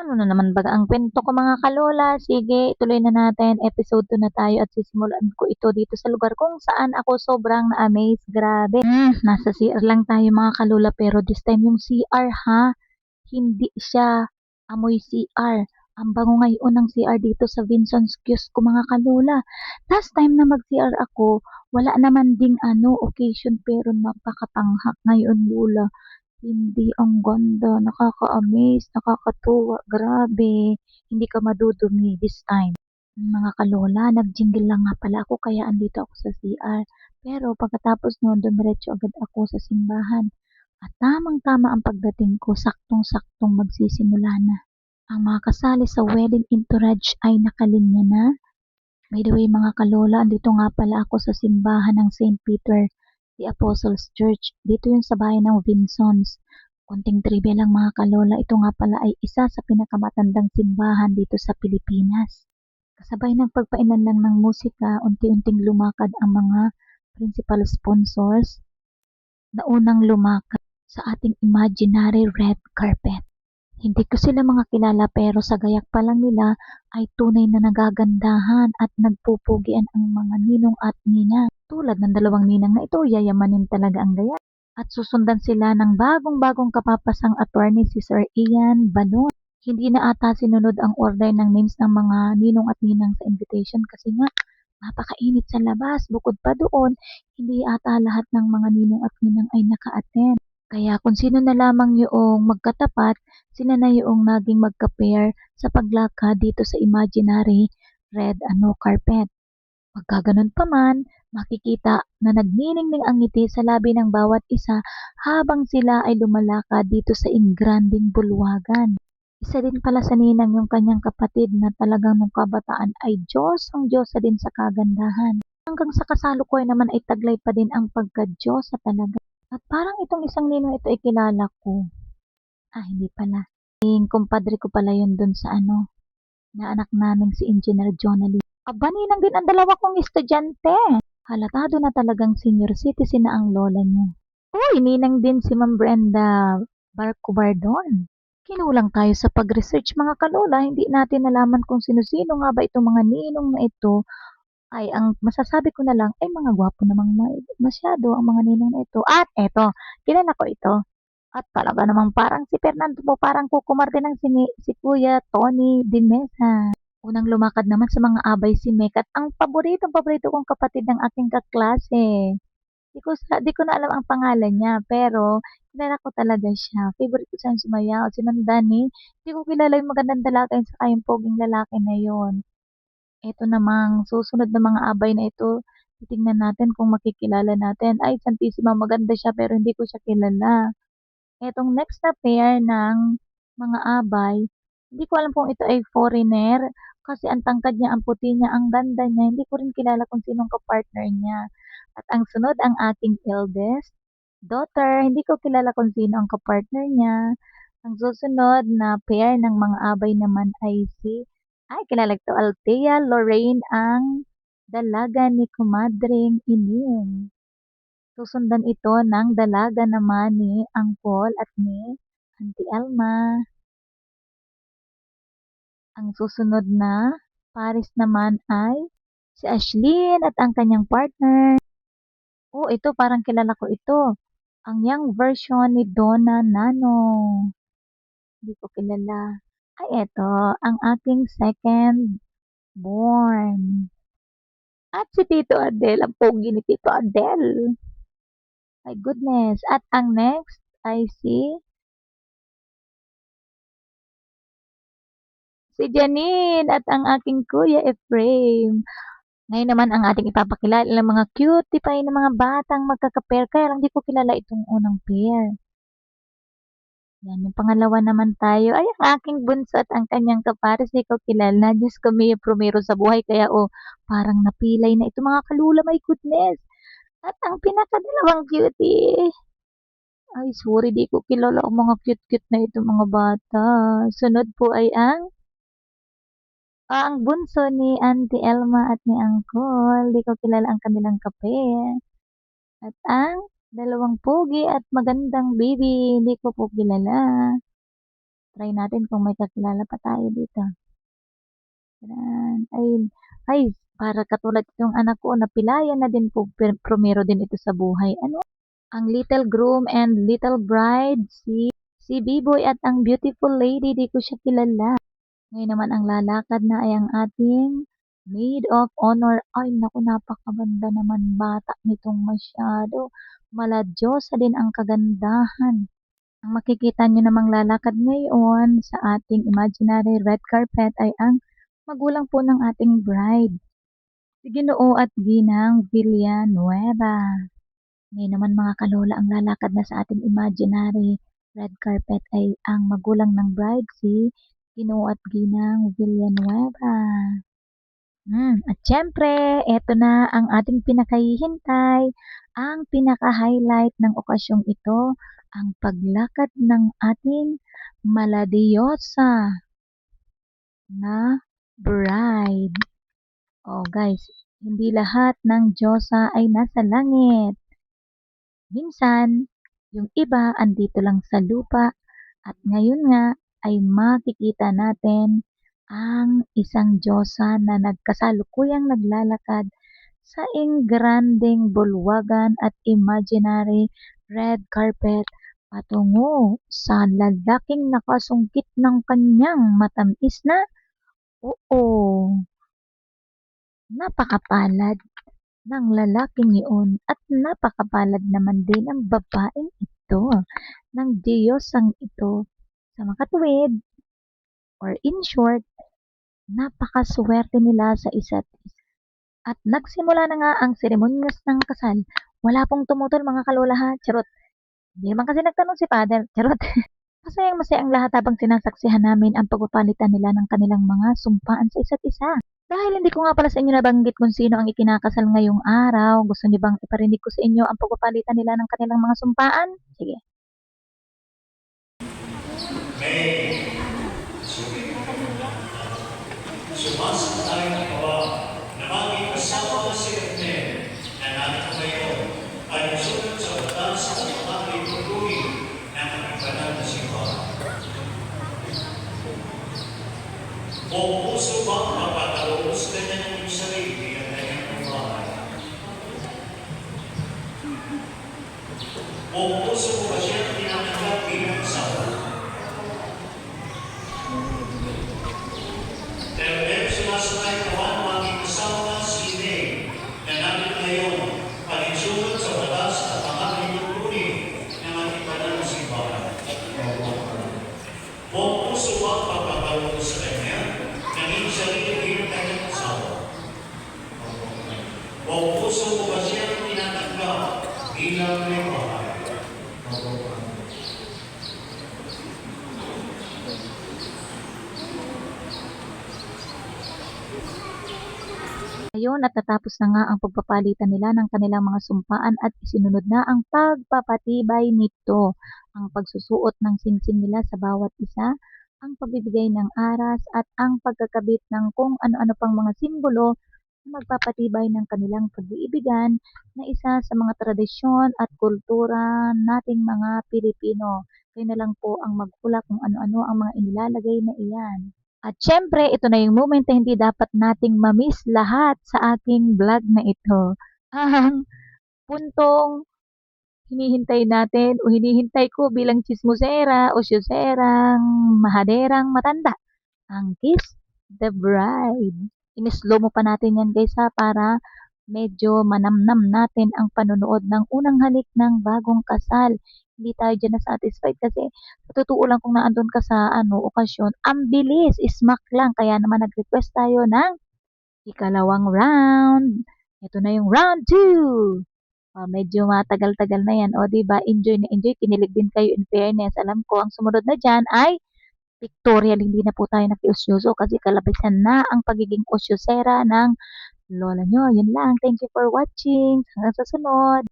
Ano na naman baga ang kwento ko mga kalola, sige ituloy na natin, episode 2 na tayo at sisimulan ko ito dito sa lugar kung saan ako sobrang na-amaze, grabe. Nasa CR lang tayo mga kalola pero this time yung CR ha, hindi siya amoy CR. Ang bango ngayon ng CR dito sa Vinson's Kiosk ko mga kalola. Last time na mag-CR ako, wala naman ding occasion pero napakatanghak ngayon lula. Hindi, ang ganda, nakaka-amaze, nakakatuwa, grabe. Hindi ka madudumi this time. Mga kalola, nag-jingle lang nga pala ako kaya andito ako sa CR. Pero pagkatapos noon, dumiretso agad ako sa simbahan. At tamang-tama ang pagdating ko, saktong-saktong magsisimula na. Ang mga kasali sa wedding entourage ay nakalinya na. By the way mga kalola, andito nga pala ako sa simbahan ng Saint Peter the Apostles Church. Dito yun sa bayan ng Vinsons. Konting trivia lang mga kalola, ito nga pala ay isa sa pinakamatandang simbahan dito sa Pilipinas. Kasabay ng pagpainan lang ng musika, unti-unting lumakad ang mga principal sponsors na unang lumakad sa ating imaginary red carpet. Hindi ko sila mga kilala pero sa gayak pa lang nila ay tunay na nagagandahan at nagpupugian ang mga ninong at nina. Tulad ng dalawang ninang na ito, yayamanin talaga ang gayak. At susundan sila ng bagong-bagong kapapasang attorney si Sir Ian Balon. Hindi na ata sinunod ang order ng names ng mga ninong at ninang sa invitation kasi nga napakainit sa labas. Bukod pa doon, hindi ata lahat ng mga ninong at ninang ay naka-attend. Kaya kung sino na lamang yung magkatapat, sila na yung naging magka-pair sa paglakad dito sa imaginary red carpet. Pagkaganon pa man, makikita na nagniningning ang ngiti sa labi ng bawat isa habang sila ay lumalakad dito sa ingranding bulwagan. Isa din pala sa ninang yung kanyang kapatid na talagang nung kabataan ay Diyos ang Diyosa din sa kagandahan. Hanggang sa kasalukuyan naman ay taglay pa din ang pagka-Diyosa talaga. At parang itong isang ninong ito ay kilala ko. Hindi pala. Yung kumpadre ko pala yun dun sa na anak naming si Engineer Jonally. Aba, ninang din ang dalawa kong estudyante. Halatado na talagang senior citizen na ang lola niyo. Uy, ninang din si Ma'am Brenda Barcubardon. Kinulang tayo sa pag-research mga kalola, hindi natin nalaman kung sino-sino nga ba itong mga ninong na ito. Ay, ang masasabi ko na lang ay mga gwapo namang masyado ang mga ninong na ito. At eto, kilala ko ito. At talaga namang parang si Fernando mo, parang kukumar din ng si Kuya Tony Dimesa. Unang lumakad naman sa mga abay si Mek at ang paborito kong kapatid ng aking kaklase. Di ko na alam ang pangalan niya, pero kilala ko talaga siya. Favorite ko siyang sumayaw. Sinundan ni, di ko kilala yung magandang lalaki at saka yung poging lalaki na yon. Ito namang susunod na mga abay na ito, titingnan natin kung makikilala natin. Ay, Santissima, maganda siya pero hindi ko siya kilala. Etong next na pair ng mga abay, hindi ko alam kung ito ay foreigner kasi ang tangkad niya, ang puti niya, ang ganda niya. Hindi ko rin kilala kung sinong kapartner niya. At ang sunod, ang aking eldest daughter. Hindi ko kilala kung sino ang kapartner niya. Ang susunod na pair ng mga abay naman ay kilala ko, Althea Lorraine, ang dalaga ni Kumadring Ining. Susundan ito ng dalaga naman ni Angkol at ni Auntie Elma. Ang susunod na pares naman ay si Ashlyn at ang kanyang partner. Oh, ito parang kilala ko ito. Ang young version ni Donna Nano. Hindi ko kilala. Ay, eto, ang aking second born. At si Tito Adel, ang pogi ni Tito Adel. My goodness. At ang next ay si Janine at ang aking kuya Efraim. Ngayon naman ang ating ipapakilala ng mga cutie pie na mga batang magkaka-pair. Kaya lang di ko kilala itong unang pair. Yan, yung pangalawa naman tayo ay ang aking bunso at ang kanyang kapares. Di ko kilala. Diyos ko, may promero sa buhay. Kaya parang napilay na ito mga kalula. My goodness. At ang pinakadalawang cutie. Ay, sorry, di ko kilala ang mga cute-cute na ito mga bata. Sunod po ay ang bunso ni Auntie Elma at ni Uncle. Di ko kilala ang kanilang kape. At ang dalawang pogi at magandang baby, hindi ko po kilala. Try natin kung may kakilala pa tayo dito. Yan. Ay, para katulad itong anak ko, napilayan na din po, primero din ito sa buhay. Ano? Ang little groom and little bride, si B-boy at ang beautiful lady, di ko siya kilala. Ngayon naman ang lalakad na ay ang ating maid of honor. Ay, naku, napakaganda naman bata nitong masyado. Maladyosa din ang kagandahan. Ang makikita nyo namang lalakad ngayon sa ating imaginary red carpet ay ang magulang po ng ating bride, si Ginoo at Ginang Villanueva. Ngayon naman mga kalola, ang lalakad na sa ating imaginary red carpet ay ang magulang ng bride, si Ginoo at Ginang Villanueva. At syempre, eto na ang ating pinakahihintay, ang pinaka-highlight ng okasyong ito, ang paglakad ng ating maladyosa na bride. Oh guys, hindi lahat ng diyosa ay nasa langit. Minsan, yung iba andito lang sa lupa at ngayon nga ay makikita natin ang isang diyosa na nagkasalukuyang naglalakad sa engrandeng bulwagan at imaginary red carpet patungo sa lalaking nakasungkit ng kanyang matamis na napakapalad ng lalaking iyon at napakapalad naman din ang babaeng ito ng diyosang ito. Sa makatuwid, or in short, napakaswerte nila sa isa't isa. At nagsimula na nga ang seremonyas ng kasal. Wala pong tumutol mga kalola ha, charot. Hindi naman kasi nagtanong si father, charot. Masayang-masaya ang lahat habang sinasaksihan namin ang pagpapalitan nila ng kanilang mga sumpaan sa isa't isa. Dahil hindi ko nga pala sa inyo nabanggit kung sino ang ikinakasal ngayong araw, gusto niyo bang iparinig ko sa inyo ang pagpapalitan nila ng kanilang mga sumpaan? Sige. May sumasantayan ka ba na maging kasama na si Erne na natin ngayon ay susunod sa batas at mga itutuloy ng magibanal na simbahan? Kung puso ba mapapalubos ka na ng iyong sarili at kanyang bahay? Kung puso mo ba siya tinatanggap bilang asawa? Pero sumasakay ka ba ng maging kasama si Ine na natin ngayon palinsunod sa batas at mga itutuloy ng ating banal na simbahan? Kung puso ba mapapalubos sa kanya ng iyong sarili bilang kanyang asawa? Kung puso mo ba siya tinatanggap bilang may bahay? Ngayon at natapos na nga ang pagpapalitan nila ng kanilang mga sumpaan at isinunod na ang pagpapatibay nito, ang pagsusuot ng singsing nila sa bawat isa, ang pagbibigay ng aras at ang pagkakabit ng kung ano-ano pang mga simbolo na magpapatibay ng kanilang pag-iibigan na isa sa mga tradisyon at kultura nating mga Pilipino. Kayo na lang po ang maghula kung ano-ano ang mga inilalagay na iyan. At syempre, ito na yung moment na hindi dapat nating ma-miss lahat sa aking vlog na ito. Ang puntong hinihintay natin o hinihintay ko bilang chismosera o syoserang mahaderang matanda. Ang Kiss the Bride. In-slow mo pa natin yan guys ha para medyo manamnam natin ang panonood ng unang halik ng bagong kasal. Hindi tayo dyan na-satisfied kasi sa totoo lang kung naandun ka sa okasyon, ang bilis, smack lang. Kaya naman nag-request tayo ng ikalawang round. Ito na yung round 2. Medyo matagal-tagal na yan. O diba, enjoy na enjoy. Kinilig din kayo in fairness. Alam ko, ang sumunod na dyan ay pictorial. Hindi na po tayo nakiusyoso kasi kalabisan na ang pagiging usyosera ng lola nyo. Yun lang. Thank you for watching. Hanggang sa sunod.